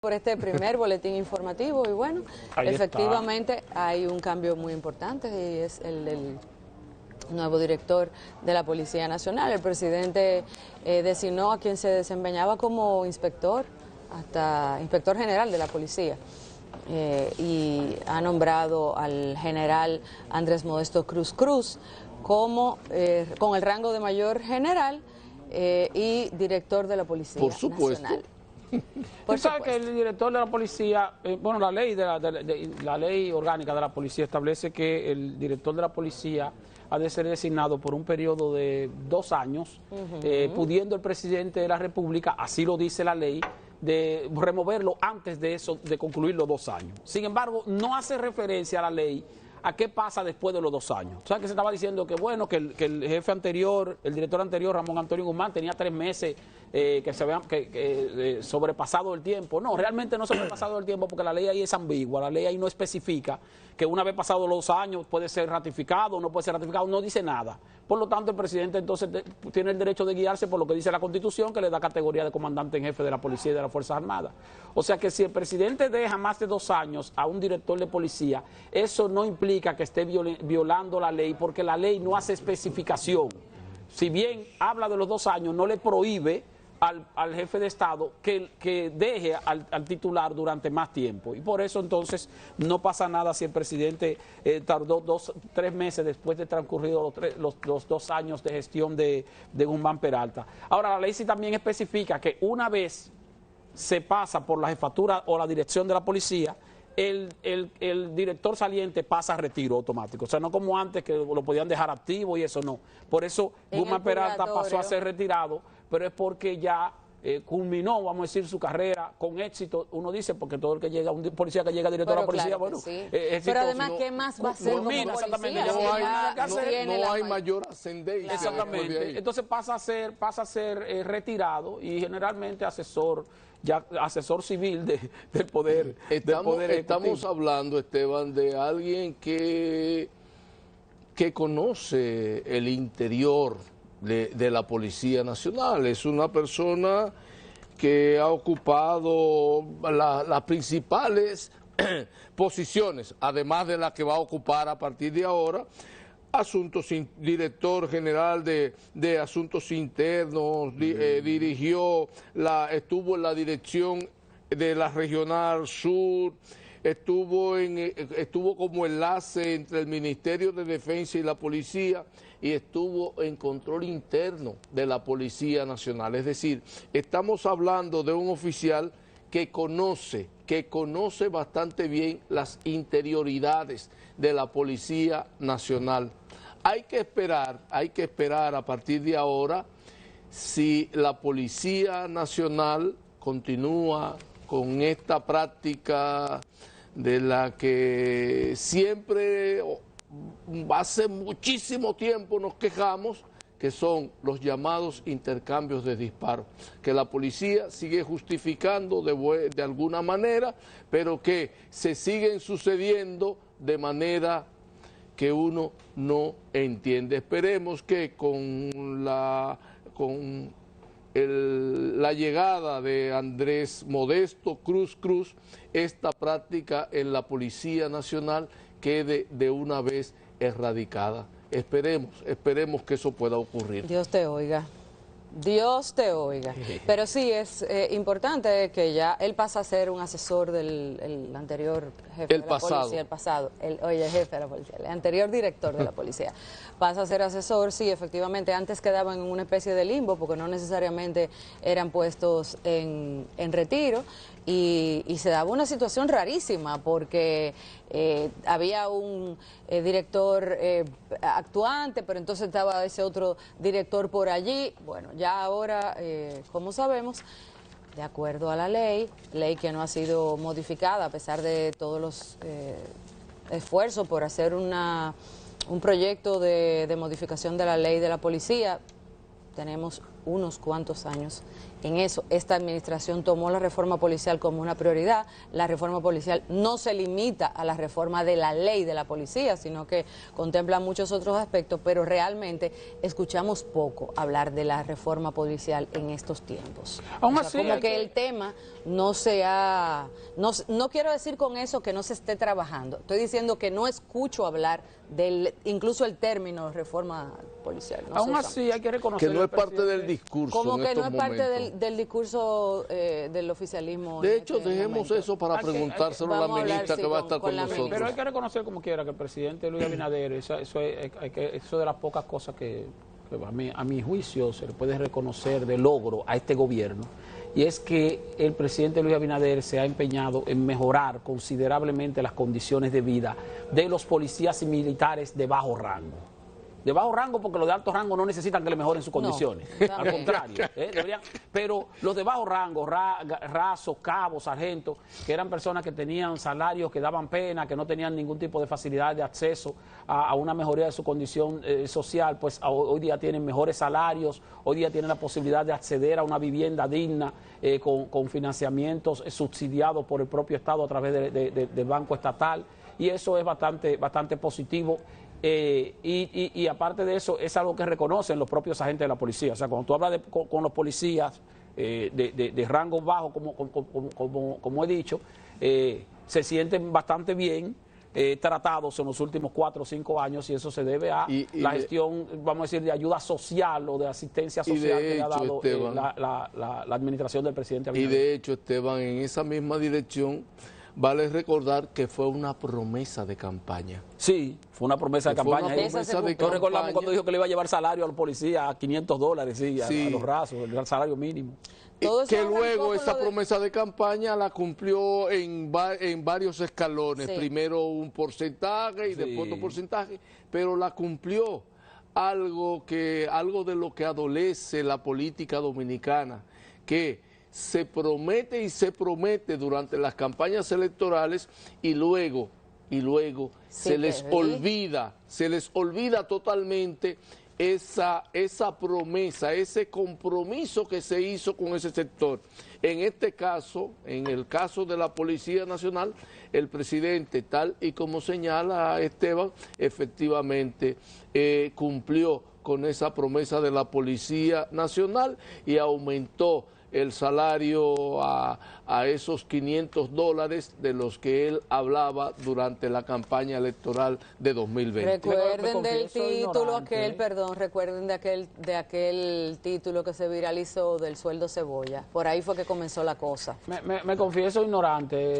Por este primer boletín informativo y bueno, efectivamente hay un cambio muy importante y es el del nuevo director de la Policía Nacional. El presidente designó a quien se desempeñaba como inspector, hasta inspector general de la policía, y ha nombrado al general Andrés Modesto Cruz Cruz como con el rango de mayor general y director de la Policía Por supuesto. Nacional. Tú sabes que el director de la policía, bueno, la ley orgánica de la policía establece que el director de la policía ha de ser designado por un periodo de 2 años, pudiendo el presidente de la República, así lo dice la ley, de removerlo antes de eso, de concluir los 2 años. Sin embargo, no hace referencia a la ley a qué pasa después de los 2 años. O sea, que se estaba diciendo que bueno, que el jefe anterior, el director anterior, Ramón Antonio Guzmán, tenía 3 meses que se habían sobrepasado el tiempo. No, realmente no sobrepasado el tiempo porque la ley ahí es ambigua, la ley ahí no especifica que una vez pasados los 2 años puede ser ratificado o no puede ser ratificado, no dice nada. Por lo tanto, el presidente entonces tiene el derecho de guiarse por lo que dice la Constitución, que le da categoría de comandante en jefe de la policía y de las Fuerzas Armadas. O sea que si el presidente deja más de 2 años a un director de policía, eso no implica que esté violando la ley, porque la ley no hace especificación. Si bien habla de los 2 años, no le prohíbe al jefe de Estado que deje al titular durante más tiempo. Y por eso entonces no pasa nada si el presidente tardó 3 meses después de transcurrido los 2 años de gestión de Guzmán Peralta. Ahora, la ley sí también especifica que una vez se pasa por la jefatura o la dirección de la policía, el director saliente pasa a retiro automático. O sea, no como antes que lo podían dejar activo y eso no. Por eso Guzmán Peralta pasó a ser retirado, pero es porque ya culminó, vamos a decir, su carrera con éxito. Uno dice, porque todo el que llega, un policía que llega director de la policía, claro, bueno, sí. Pero además, ¿qué más va a hacer como policía? Exactamente, no hay mayor ascendencia. Exactamente. Entonces pasa a ser retirado y generalmente asesor civil del poder. Estamos hablando, Esteban, de alguien que conoce el interior de la Policía Nacional. Es una persona que ha ocupado las principales posiciones, además de la que va a ocupar a partir de ahora, director general de Asuntos Internos, estuvo en la dirección de la Regional Sur, estuvo como enlace entre el Ministerio de Defensa y la Policía y estuvo en control interno de la Policía Nacional. Es decir, estamos hablando de un oficial que conoce bastante bien las interioridades de la Policía Nacional. Hay que esperar a partir de ahora si la Policía Nacional continúa con esta práctica de la que siempre, hace muchísimo tiempo nos quejamos, que son los llamados intercambios de disparos, que la policía sigue justificando de alguna manera, pero que se siguen sucediendo de manera que uno no entiende. Esperemos que con la llegada de Andrés Modesto Cruz Cruz, esta práctica en la Policía Nacional quede de una vez erradicada. Esperemos que eso pueda ocurrir. Dios te oiga. Dios te oiga. Pero sí es importante que ya él pasa a ser un asesor del anterior jefe de la policía, jefe de la policía, el anterior director de la policía. Pasa a ser asesor, sí, efectivamente, antes quedaban en una especie de limbo porque no necesariamente eran puestos en retiro y se daba una situación rarísima porque había un director actuante, pero entonces estaba ese otro director por allí. Bueno, ya ahora, como sabemos, de acuerdo a la ley que no ha sido modificada a pesar de todos los esfuerzos por hacer un proyecto de modificación de la ley de la policía, tenemos unos cuantos años en eso esta administración tomó la reforma policial como una prioridad. La reforma policial no se limita a la reforma de la ley de la policía, sino que contempla muchos otros aspectos, pero realmente escuchamos poco hablar de la reforma policial en estos tiempos. Aún así, como que el tema no sea, no quiero decir con eso que no se esté trabajando, estoy diciendo que no escucho hablar del, incluso el término reforma policial. Aún así hay que reconocer que no es parte del discurso. Como en que estos no es parte momentos. del discurso del oficialismo. De hecho, dejemos eso para preguntárselo a la ministra que va a estar con nosotros. Pero hay que reconocer como quiera que el presidente Luis Abinader, eso de las pocas cosas que a mi juicio se le puede reconocer de logro a este gobierno, y es que el presidente Luis Abinader se ha empeñado en mejorar considerablemente las condiciones de vida de los policías y militares de bajo rango. De bajo rango porque los de alto rango no necesitan que le mejoren sus condiciones, al contrario, pero los de bajo rango, rasos, cabos, sargentos, que eran personas que tenían salarios que daban pena, que no tenían ningún tipo de facilidad de acceso a una mejoría de su condición social, pues hoy día tienen mejores salarios, hoy día tienen la posibilidad de acceder a una vivienda digna con financiamientos subsidiados por el propio Estado a través del Banco Estatal, y eso es bastante positivo. Y aparte de eso, es algo que reconocen los propios agentes de la policía. O sea, cuando tú hablas con los policías de rango bajo, como he dicho, se sienten bastante bien tratados en los últimos 4 o 5 años, y eso se debe a la gestión, vamos a decir, de ayuda social o de asistencia social que le ha dado la administración del presidente Abinader. Y de hecho, Esteban, en esa misma dirección, vale recordar que fue una promesa de campaña. Sí, fue una promesa de campaña. Nosotros recordamos cuando dijo que le iba a llevar salario a los policías a $500, a los rasos, el salario mínimo. Que luego esa promesa de campaña la cumplió en varios escalones. Sí. Primero un porcentaje y después otro porcentaje, pero la cumplió. Algo de lo que adolece la política dominicana, que se promete y se promete durante las campañas electorales y luego se les olvida totalmente esa promesa, ese compromiso que se hizo con ese sector. En este caso, en el caso de la Policía Nacional, el presidente, tal y como señala Esteban, efectivamente cumplió con esa promesa de la Policía Nacional y aumentó el salario a esos $500 de los que él hablaba durante la campaña electoral de 2020. Recuerden del título aquel, recuerden de aquel título que se viralizó del sueldo cebolla. Por ahí fue que comenzó la cosa. Me confieso ignorante.